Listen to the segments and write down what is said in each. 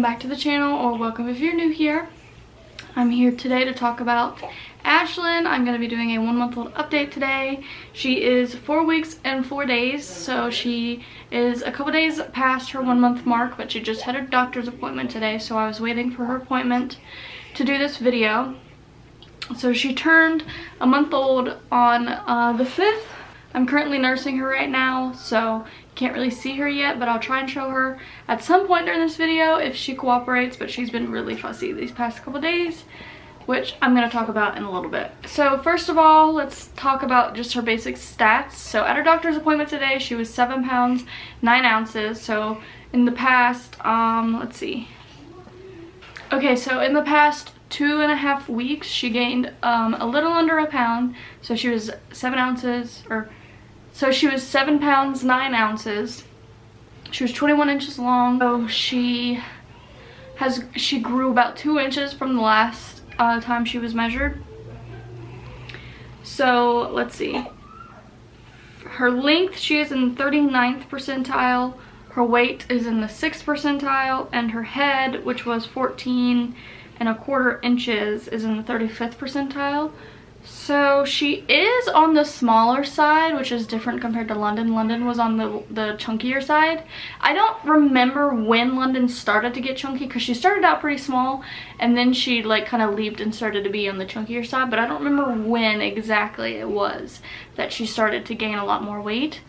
back to the channel, or welcome if you're new here. I'm here today to talk about Ashlyn. I'm going to be doing a 1-month-old update today. She is 4 weeks and 4 days, so she is a couple days past her 1-month mark, but she just had her doctor's appointment today, so I was waiting for her appointment to do this video. So she turned a month old on the 5th. I'm currently nursing her right now, so can't really see her yet, but I'll try and show her at some point during this video if she cooperates, but she's been really fussy these past couple days, which I'm going to talk about in a little bit. So first of all, let's talk about just her basic stats. So at her doctor's appointment today, she was 7 pounds 9 ounces. So in the past, let's see. Okay, so in the past 2.5 weeks, she gained a little under a pound. So she was 7 ounces, so she was 7 pounds 9 ounces. She was 21 inches long. So she grew about 2 inches from the last time she was measured. So let's see. Her length, she is in the 39th percentile. Her weight is in the 6th percentile, and her head, which was 14.25 inches, is in the 35th percentile. So she is on the smaller side, which is different compared to London. London was on the chunkier side. I don't remember when London started to get chunky, because she started out pretty small and then she like kind of leaped and started to be on the chunkier side, but I don't remember when exactly it was that she started to gain a lot more weight.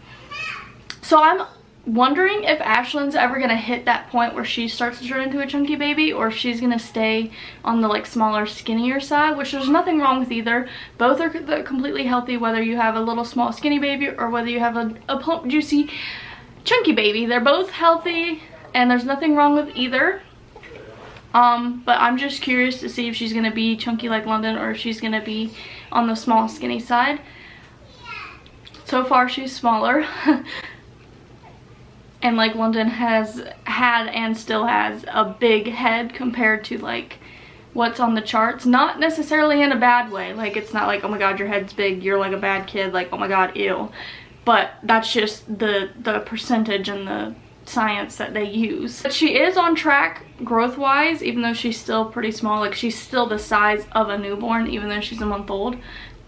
So I'm wondering if Ashlyn's ever gonna hit that point where she starts to turn into a chunky baby, or if she's gonna stay on the like smaller, skinnier side, which there's nothing wrong with either. Both are completely healthy, whether you have a little small skinny baby or whether you have a plump juicy chunky baby. They're both healthy and there's nothing wrong with either. But I'm just curious to see if she's gonna be chunky like London or if she's gonna be on the small, skinny side. So far she's smaller. And like London has had and still has a big head compared to like what's on the charts. Not necessarily in a bad way. Like it's not like, oh my god, your head's big, you're like a bad kid, like oh my god, ew. But that's just the percentage and the science that they use. But she is on track growth wise, even though she's still pretty small. Like she's still the size of a newborn even though she's a month old.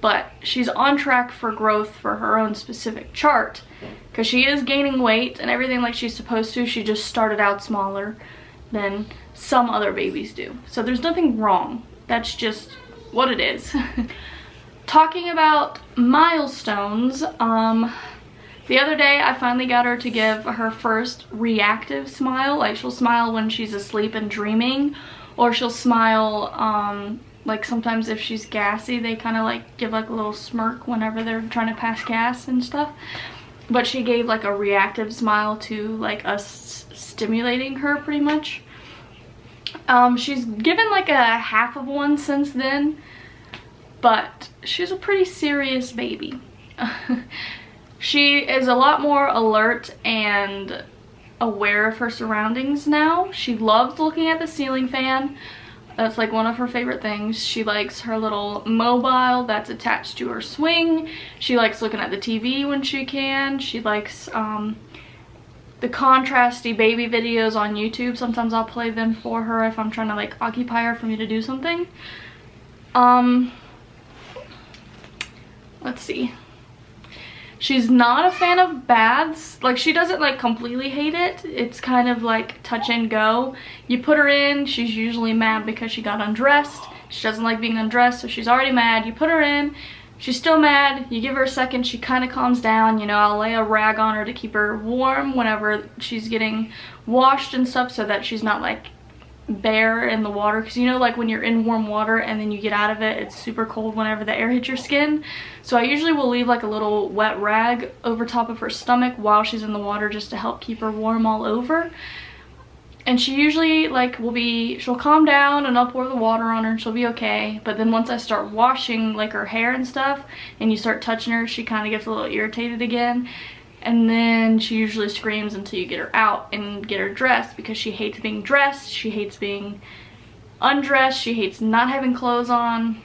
But she's on track for growth for her own specific chart, because she is gaining weight and everything like she's supposed to. She just started out smaller than some other babies do. So there's nothing wrong. That's just what it is. Talking about milestones, the other day I finally got her to give her first reactive smile. Like she'll smile when she's asleep and dreaming, or she'll smile like sometimes if she's gassy, they kind of like give like a little smirk whenever they're trying to pass gas and stuff. But she gave like a reactive smile to like us stimulating her pretty much. She's given like a half of one since then, but she's a pretty serious baby. She is a lot more alert and aware of her surroundings now. She loves looking at the ceiling fan. That's like one of her favorite things. She likes her little mobile that's attached to her swing. She likes looking at the TV when she can. She likes the contrasty baby videos on YouTube. Sometimes I'll play them for her if I'm trying to like occupy her for me to do something. Let's see. She's not a fan of baths. Like she doesn't like completely hate it. It's kind of like touch and go. You put her in, she's usually mad because she got undressed. She doesn't like being undressed, so she's already mad. You put her in, she's still mad. You give her a second, she kind of calms down. You know, I'll lay a rag on her to keep her warm whenever she's getting washed and stuff, so that she's not like bare in the water, because you know like when you're in warm water and then you get out of it, it's super cold whenever the air hits your skin. So I usually will leave like a little wet rag over top of her stomach while she's in the water, just to help keep her warm all over. And she usually like she'll calm down and I'll pour the water on her and she'll be okay. But then once I start washing like her hair and stuff and you start touching her, she kind of gets a little irritated again. And then she usually screams until you get her out and get her dressed, because she hates being dressed, she hates being undressed, she hates not having clothes on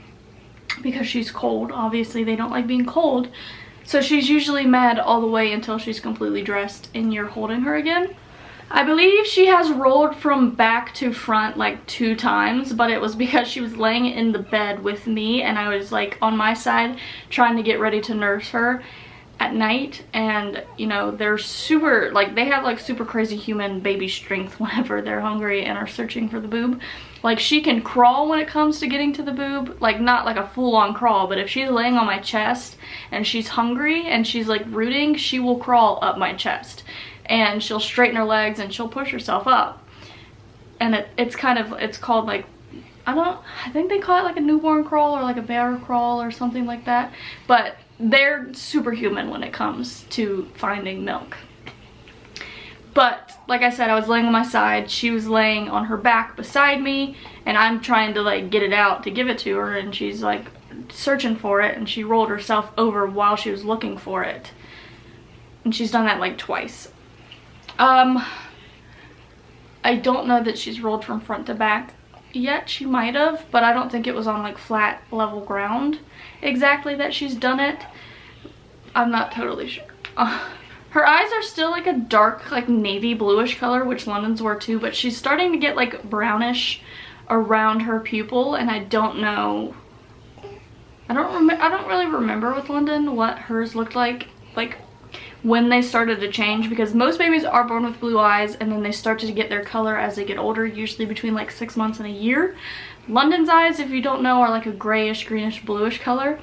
because she's cold. Obviously they don't like being cold, so she's usually mad all the way until she's completely dressed and you're holding her again. I believe she has rolled from back to front like 2 times, but it was because she was laying in the bed with me and I was like on my side trying to get ready to nurse her at night. And you know, they're super, like they have like super crazy human baby strength whenever they're hungry and are searching for the boob. Like she can crawl when it comes to getting to the boob, like not like a full-on crawl, but if she's laying on my chest and she's hungry and she's like rooting, she will crawl up my chest and she'll straighten her legs and she'll push herself up. And it's called like, I think they call it like a newborn crawl or like a bear crawl or something like that. But they're superhuman when it comes to finding milk. But like I said, I was laying on my side, she was laying on her back beside me, and I'm trying to like get it out to give it to her, and she's like searching for it, and she rolled herself over while she was looking for it. And she's done that like twice. I don't know that she's rolled from front to back yet. She might have, but I don't think it was on like flat level ground exactly that she's done it. I'm not totally sure. Her eyes are still like a dark like navy bluish color, which London's were too, but she's starting to get like brownish around her pupil, and I don't know, I don't really remember with London what hers looked like when they started to change, because most babies are born with blue eyes and then they start to get their color as they get older, usually between like 6 months and a year. London's eyes, if you don't know, are like a grayish, greenish, bluish color.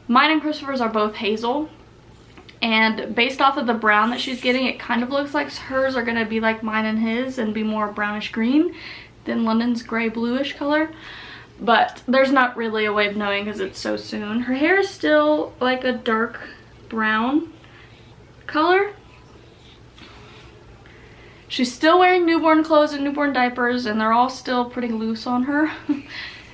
Mine and Christopher's are both hazel. And based off of the brown that she's getting, it kind of looks like hers are going to be like mine and his and be more brownish green than London's gray bluish color. But there's not really a way of knowing because it's so soon. Her hair is still like a dark brown color. She's still wearing newborn clothes and newborn diapers, and they're all still pretty loose on her.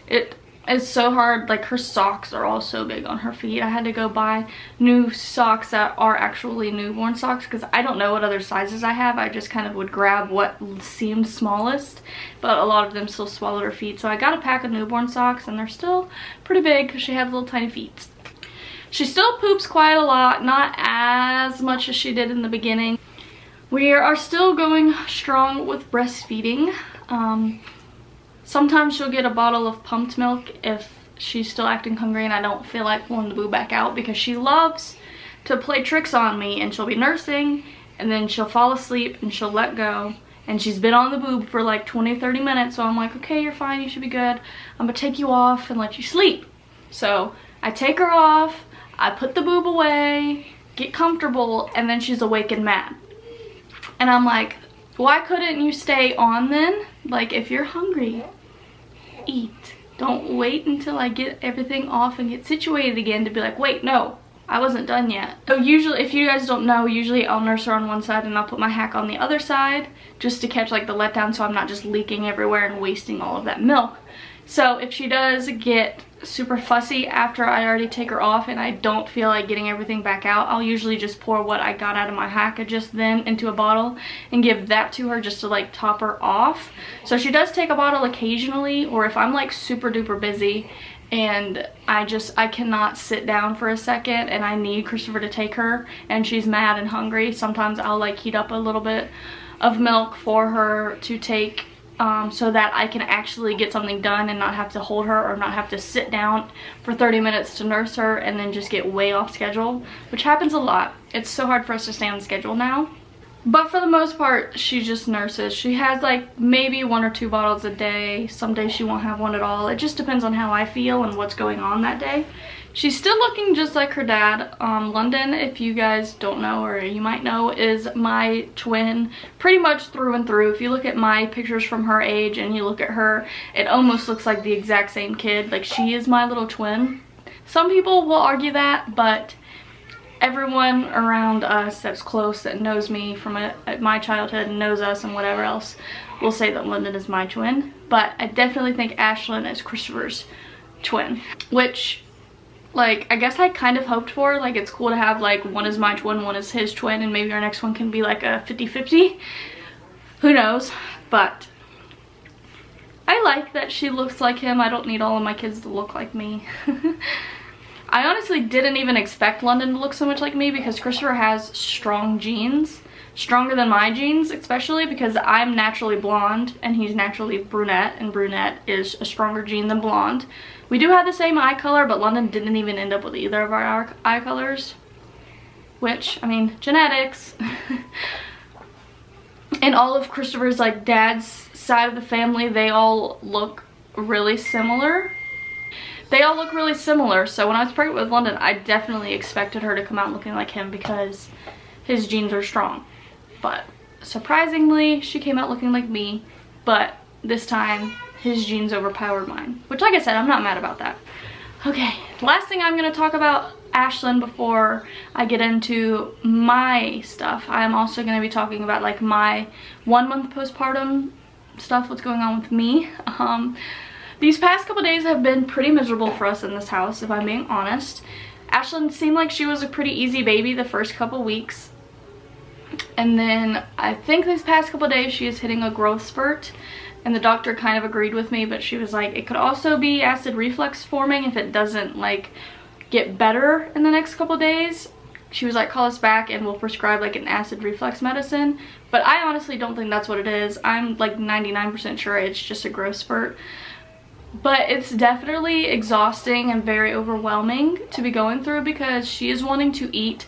It is so hard, like her socks are all so big on her feet. I had to go buy new socks that are actually newborn socks because I don't know what other sizes I have. I just kind of would grab what seemed smallest, but a lot of them still swallowed her feet. So I got a pack of newborn socks, and they're still pretty big because she has little tiny feet. She still poops quite a lot, not as much as she did in the beginning. We are still going strong with breastfeeding. Sometimes she'll get a bottle of pumped milk if she's still acting hungry and I don't feel like pulling the boob back out, because she loves to play tricks on me, and she'll be nursing and then she'll fall asleep and she'll let go. And she's been on the boob for like 20-30 minutes, so I'm like, okay, you're fine, you should be good. I'm gonna take you off and let you sleep. So I take her off, I put the boob away, get comfortable, and then she's awake and mad. And I'm like, why couldn't you stay on then? Like, if you're hungry, eat. Don't wait until I get everything off and get situated again to be like, wait, no, I wasn't done yet. So usually, if you guys don't know, usually I'll nurse her on one side and I'll put my hack on the other side just to catch like the letdown, so I'm not just leaking everywhere and wasting all of that milk. So if she does get super fussy after I already take her off and I don't feel like getting everything back out, I'll usually just pour what I got out of my hack just then into a bottle and give that to her just to like top her off. So she does take a bottle occasionally, or if I'm like super duper busy and I cannot sit down for a second and I need Christopher to take her and she's mad and hungry, sometimes I'll like heat up a little bit of milk for her to take, so that I can actually get something done and not have to hold her or not have to sit down for 30 minutes to nurse her and then just get way off schedule, which happens a lot. It's so hard for us to stay on schedule now. But for the most part, she just nurses. She has like maybe 1 or 2 bottles a day. Some days she won't have one at all. It just depends on how I feel and what's going on that day. She's still looking just like her dad. London, if you guys don't know, or you might know, is my twin pretty much through and through. If you look at my pictures from her age and you look at her, it almost looks like the exact same kid. Like, she is my little twin. Some people will argue that, but everyone around us that's close, that knows me from my childhood and knows us and whatever else, will say that London is my twin. But I definitely think Ashlyn is Christopher's twin, which, like, I guess I kind of hoped for. Like, it's cool to have like one is my twin, one is his twin, and maybe our next one can be like a 50-50. Who knows? But I like that she looks like him. I don't need all of my kids to look like me. I honestly didn't even expect London to look so much like me because Christopher has strong genes. stronger than my genes, especially because I'm naturally blonde and he's naturally brunette, and brunette is a stronger gene than blonde. We do have the same eye color, but London didn't even end up with either of our eye colors, which, I mean, genetics. And all of Christopher's like dad's side of the family, they all look really similar. They all look really similar, so when I was pregnant with London, I definitely expected her to come out looking like him because his genes are strong. But surprisingly, she came out looking like me, but this time his genes overpowered mine, which, like I said, I'm not mad about that. Okay, last thing I'm going to talk about Ashlyn before I get into my stuff. I'm also going to be talking about like my 1 month postpartum stuff, what's going on with me. These past couple days have been pretty miserable for us in this house, if I'm being honest. Ashlyn seemed like she was a pretty easy baby the first couple weeks. And then I think these past couple days she is hitting a growth spurt. And the doctor kind of agreed with me, but she was like, it could also be acid reflux forming if it doesn't like get better in the next couple days. She was like, call us back and we'll prescribe like an acid reflux medicine. But I honestly don't think that's what it is. I'm like 99% sure it's just a growth spurt. But it's definitely exhausting and very overwhelming to be going through because she is wanting to eat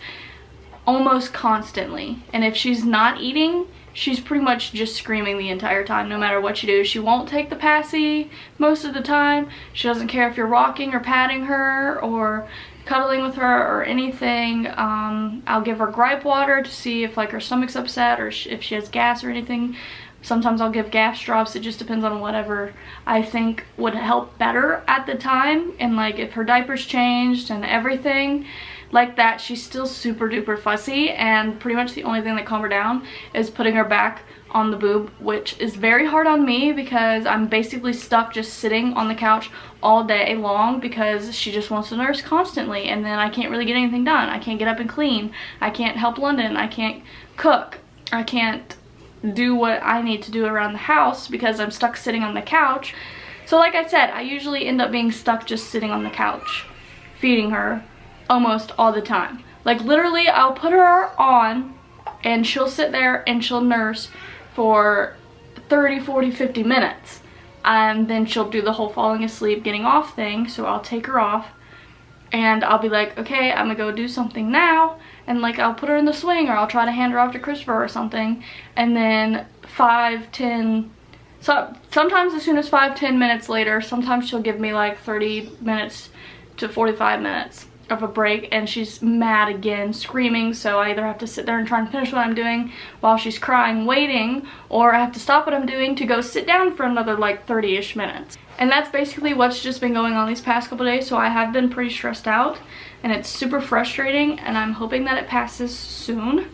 almost constantly. And if she's not eating, she's pretty much just screaming the entire time, no matter what you do. She won't take the passy most of the time. She doesn't care if you're rocking or patting her or cuddling with her or anything. I'll give her gripe water to see if like her stomach's upset or if she has gas or anything. Sometimes I'll give gas drops. It just depends on whatever I think would help better at the time. And like if her diaper's changed and everything like that, she's still super duper fussy, and pretty much the only thing that calms her down is putting her back on the boob, which is very hard on me because I'm basically stuck just sitting on the couch all day long because she just wants to nurse constantly, and then I can't really get anything done. I can't get up and clean. I can't help London. I can't cook. I can't do what I need to do around the house because I'm stuck sitting on the couch. So like I said, I usually end up being stuck just sitting on the couch feeding her almost all the time. Like literally I'll put her on and she'll sit there and she'll nurse for 30, 40, 50 minutes, and then she'll do the whole falling asleep getting off thing. So I'll take her off and I'll be like, okay, I'm gonna go do something now, and like I'll put her in the swing or I'll try to hand her off to Christopher or something, and then 5, 10, so sometimes as soon as 5-10 minutes later, sometimes she'll give me like 30 minutes to 45 minutes of a break, and she's mad again, screaming. So I either have to sit there and try and finish what I'm doing while she's crying, waiting, or I have to stop what I'm doing to go sit down for another like 30-ish minutes. And that's basically what's just been going on these past couple days. So I have been pretty stressed out and it's super frustrating, and I'm hoping that it passes soon.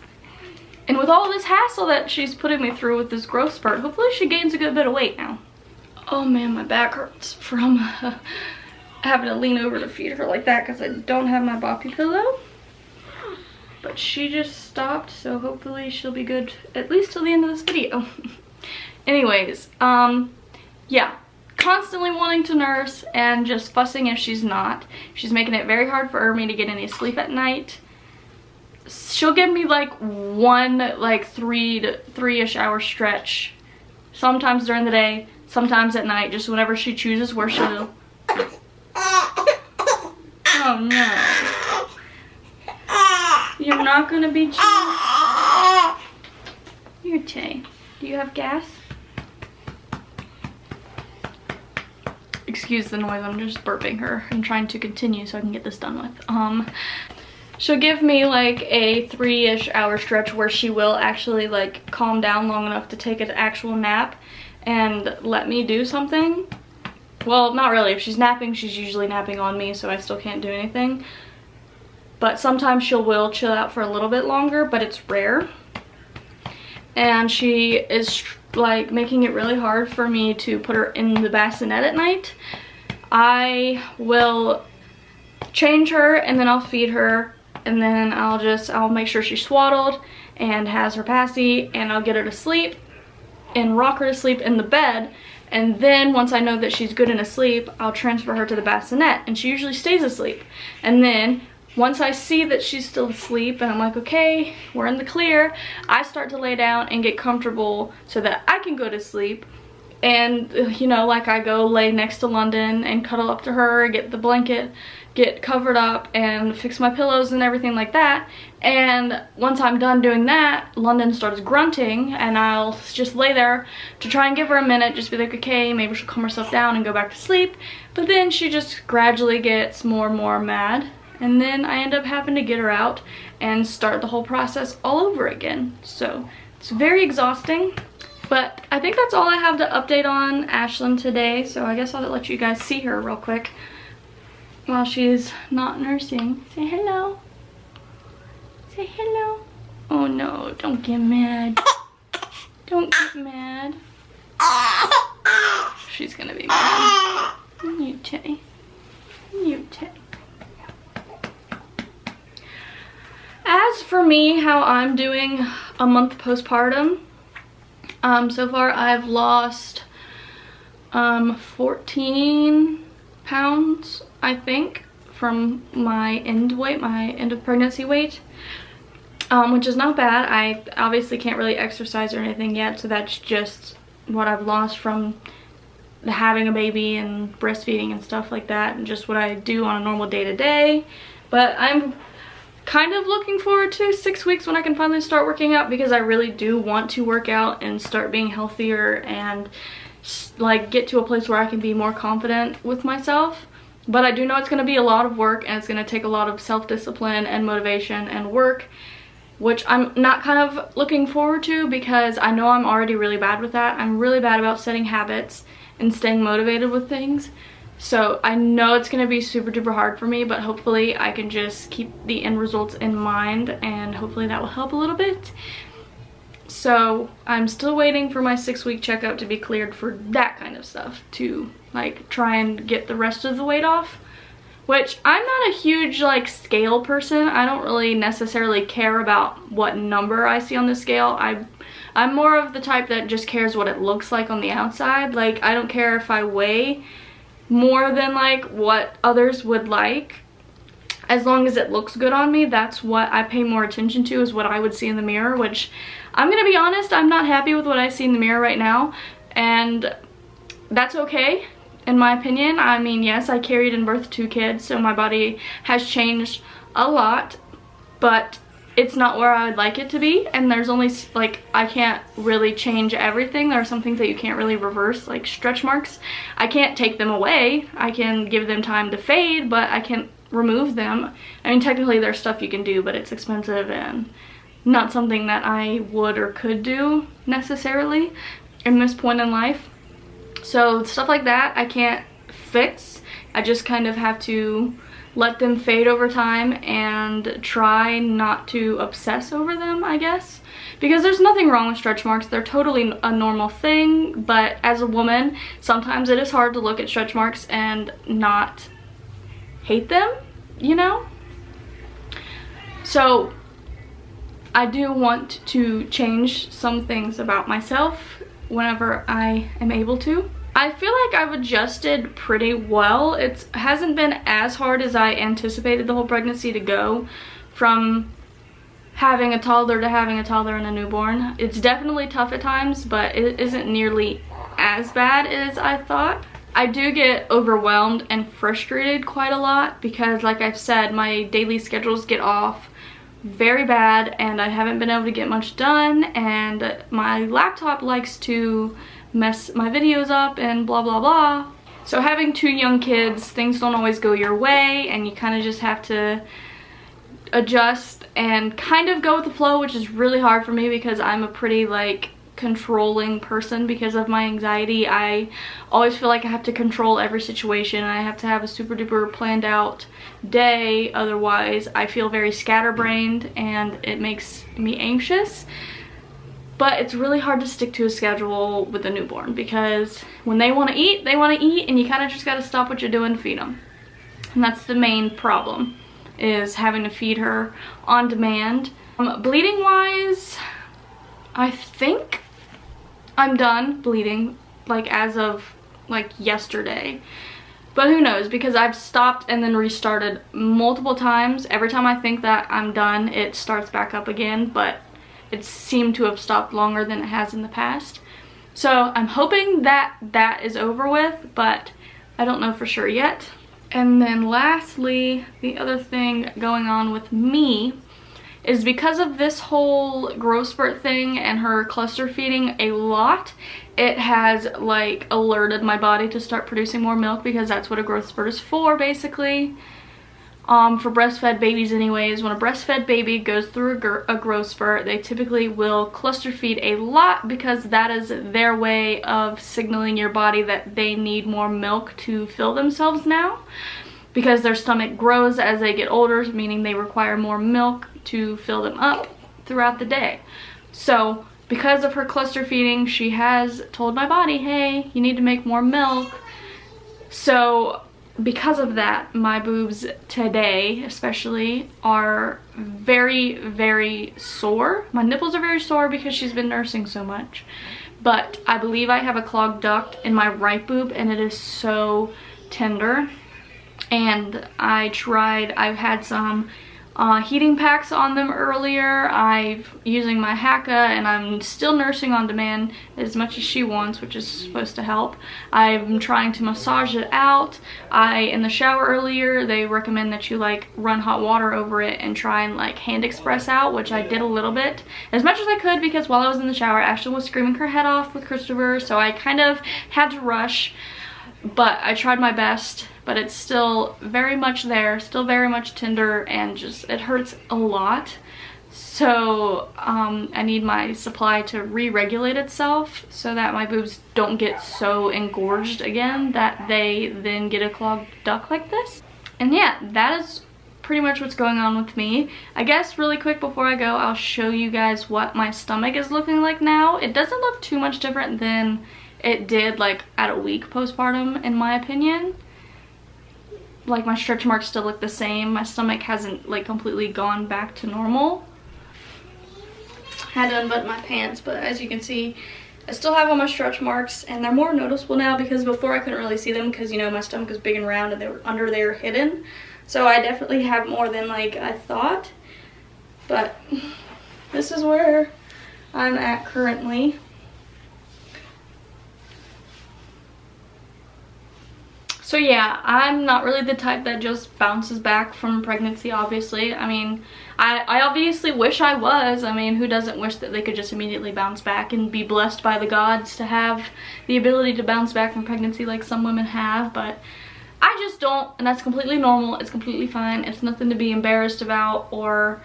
And with all this hassle that she's putting me through with this growth spurt, hopefully she gains a good bit of weight now. Oh man, my back hurts from having to lean over to feed her like that because I don't have my boppy pillow. But she just stopped, so hopefully she'll be good at least till the end of this video. Anyways, yeah, constantly wanting to nurse and just fussing if she's not. She's making it very hard for me to get any sleep at night. She'll give me like one like 3-ish hour stretch, sometimes during the day, sometimes at night, just whenever she chooses where she'll. Oh no. You're not gonna be chewing. Here, Tay. Do you have gas? Excuse the noise, I'm just burping her and trying to continue so I can get this done with. She'll give me like a 3-ish hour stretch where she will actually like calm down long enough to take an actual nap and let me do something. Well, not really. If she's napping, she's usually napping on me, so I still can't do anything. But sometimes she will chill out for a little bit longer, but it's rare. And she is like making it really hard for me to put her in the bassinet at night. I will change her and then I'll feed her, and then I'll make sure she's swaddled and has her passy, and I'll get her to sleep and rock her to sleep in the bed. And then once I know that she's good and asleep, I'll transfer her to the bassinet, and she usually stays asleep. And then once I see that she's still asleep and I'm like, okay, we're in the clear, I start to lay down and get comfortable so that I can go to sleep. And, you know, like I go lay next to London and cuddle up to her, get the blanket, get covered up and fix my pillows and everything like that. And once I'm done doing that, London starts grunting and I'll just lay there to try and give her a minute, just be like, okay, maybe she'll calm herself down and go back to sleep. But then she just gradually gets more and more mad. And then I end up having to get her out and start the whole process all over again. So it's very exhausting. But I think that's all I have to update on Ashlyn today. So I guess I'll let you guys see her real quick while she's not nursing. Say hello. Say hello. Oh no, don't get mad. Don't get mad. She's gonna be mad. Mute. Mute. As for me, how I'm doing a month postpartum, so far I've lost 14 pounds, I think, from my end weight, my end of pregnancy weight, which is not bad. I obviously can't really exercise or anything yet, so that's just what I've lost from having a baby and breastfeeding and stuff like that, and just what I do on a normal day-to-day. But I'm kind of looking forward to 6 weeks when I can finally start working out, because I really do want to work out and start being healthier and like get to a place where I can be more confident with myself. But I do know it's going to be a lot of work, and it's going to take a lot of self-discipline and motivation and work, which I'm not kind of looking forward to, because I know I'm already really bad with that. I'm really bad about setting habits and staying motivated with things. So I know it's going to be super duper hard for me, but hopefully I can just keep the end results in mind, and hopefully that will help a little bit. So I'm still waiting for my 6-week checkup to be cleared for that kind of stuff, to like try and get the rest of the weight off, which I'm not a huge like scale person. I don't really necessarily care about what number I see on the scale. I'm more of the type that just cares what it looks like on the outside. Like, I don't care if I weigh more than like what others would like, as long as it looks good on me. That's what I pay more attention to, is what I would see in the mirror, which I'm gonna be honest, I'm not happy with what I see in the mirror right now, and that's okay in my opinion. I mean, yes, I carried and birthed 2 kids, so my body has changed a lot, but it's not where I would like it to be. And there's only like, I can't really change everything. There are some things that you can't really reverse, like stretch marks. I can't take them away. I can give them time to fade, but I can't remove them. I mean, technically there's stuff you can do, but it's expensive and not something that I would or could do necessarily in this point in life. So stuff like that I can't fix. I just kind of have to let them fade over time and try not to obsess over them, I guess. Because there's nothing wrong with stretch marks. They're totally a normal thing, but as a woman, sometimes it is hard to look at stretch marks and not hate them, you know? So I do want to change some things about myself whenever I am able to. I feel like I've adjusted pretty well. It hasn't been as hard as I anticipated the whole pregnancy to go, from having a toddler to having a toddler and a newborn. It's definitely tough at times, but it isn't nearly as bad as I thought. I do get overwhelmed and frustrated quite a lot, because like I've said, my daily schedules get off very bad and I haven't been able to get much done, and my laptop likes to mess my videos up and blah blah blah. So having 2 young kids, things don't always go your way, and you kind of just have to adjust and kind of go with the flow, which is really hard for me because I'm a pretty like controlling person. Because of my anxiety, I always feel like I have to control every situation, and I have to have a super duper planned out day, otherwise I feel very scatterbrained and it makes me anxious. But it's really hard to stick to a schedule with a newborn, because when they want to eat, they want to eat, and you kind of just got to stop what you're doing and feed them. And that's the main problem, is having to feed her on demand. Bleeding wise, I think I'm done bleeding, like as of like yesterday. But who knows, because I've stopped and then restarted multiple times. Every time I think that I'm done, it starts back up again, but it seemed to have stopped longer than it has in the past. So I'm hoping that that is over with, but I don't know for sure yet. And then lastly, the other thing going on with me is because of this whole growth spurt thing and her cluster feeding a lot, it has like alerted my body to start producing more milk, because that's what a growth spurt is for, basically. For breastfed babies anyways, when a breastfed baby goes through a growth spurt, they typically will cluster feed a lot, because that is their way of signaling your body that they need more milk to fill themselves now, because their stomach grows as they get older, meaning they require more milk to fill them up throughout the day. So because of her cluster feeding, she has told my body, hey, you need to make more milk. So because of that, my boobs today especially are very, very sore. My nipples are very sore because she's been nursing so much. But I believe I have a clogged duct in my right boob, and it is so tender. And I've had some heating packs on them earlier. Using my Hacka, and I'm still nursing on demand as much as she wants, which is supposed to help. I'm trying to massage it out. In the shower earlier, they recommend that you like run hot water over it and try and like hand express out, which I did a little bit, as much as I could, because while I was in the shower, Ashlyn was screaming her head off with Christopher, so I kind of had to rush. But I tried my best, but it's still very much there, still very much tender, and just, it hurts a lot. So I need my supply to re-regulate itself so that my boobs don't get so engorged again that they then get a clogged duct like this. And yeah, that is pretty much what's going on with me. I guess really quick before I go, I'll show you guys what my stomach is looking like now. It doesn't look too much different than it did like at a week postpartum, in my opinion. Like my stretch marks still look the same. My stomach hasn't like completely gone back to normal. Had to unbutton my pants, but as you can see, I still have all my stretch marks, and they're more noticeable now, because before I couldn't really see them because, you know, my stomach was big and round and they were under there hidden. So I definitely have more than like I thought. But this is where I'm at currently. So yeah, I'm not really the type that just bounces back from pregnancy, obviously. I mean, I obviously wish I was. I mean, who doesn't wish that they could just immediately bounce back and be blessed by the gods to have the ability to bounce back from pregnancy like some women have? But I just don't, and that's completely normal. It's completely fine. It's nothing to be embarrassed about or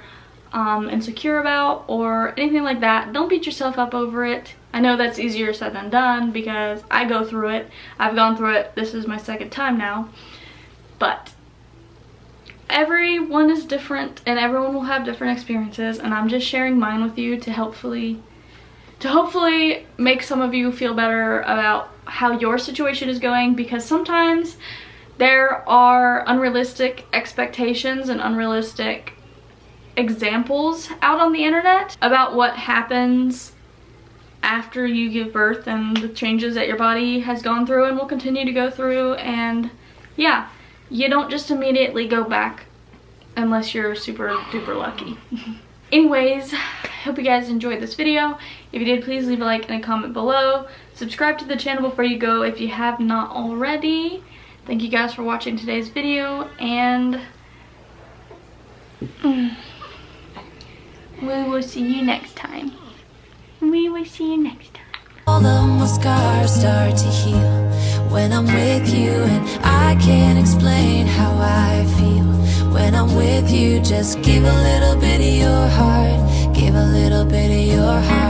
insecure about or anything like that. Don't beat yourself up over it. I know that's easier said than done, because I go through it. I've gone through it. This is my second time now. But everyone is different, and everyone will have different experiences, and I'm just sharing mine with you to hopefully make some of you feel better about how your situation is going, because sometimes there are unrealistic expectations and unrealistic examples out on the internet about what happens after you give birth and the changes that your body has gone through and will continue to go through. And yeah, you don't just immediately go back unless you're super duper lucky. Anyways, hope you guys enjoyed this video. If you did, please leave a like and a comment below. Subscribe to the channel before you go if you have not already. Thank you guys for watching today's video, and we will see you next time. We will see you next time. All the scars start to heal when I'm with you, and I can't explain how I feel when I'm with you. Just give a little bit of your heart, give a little bit of your heart.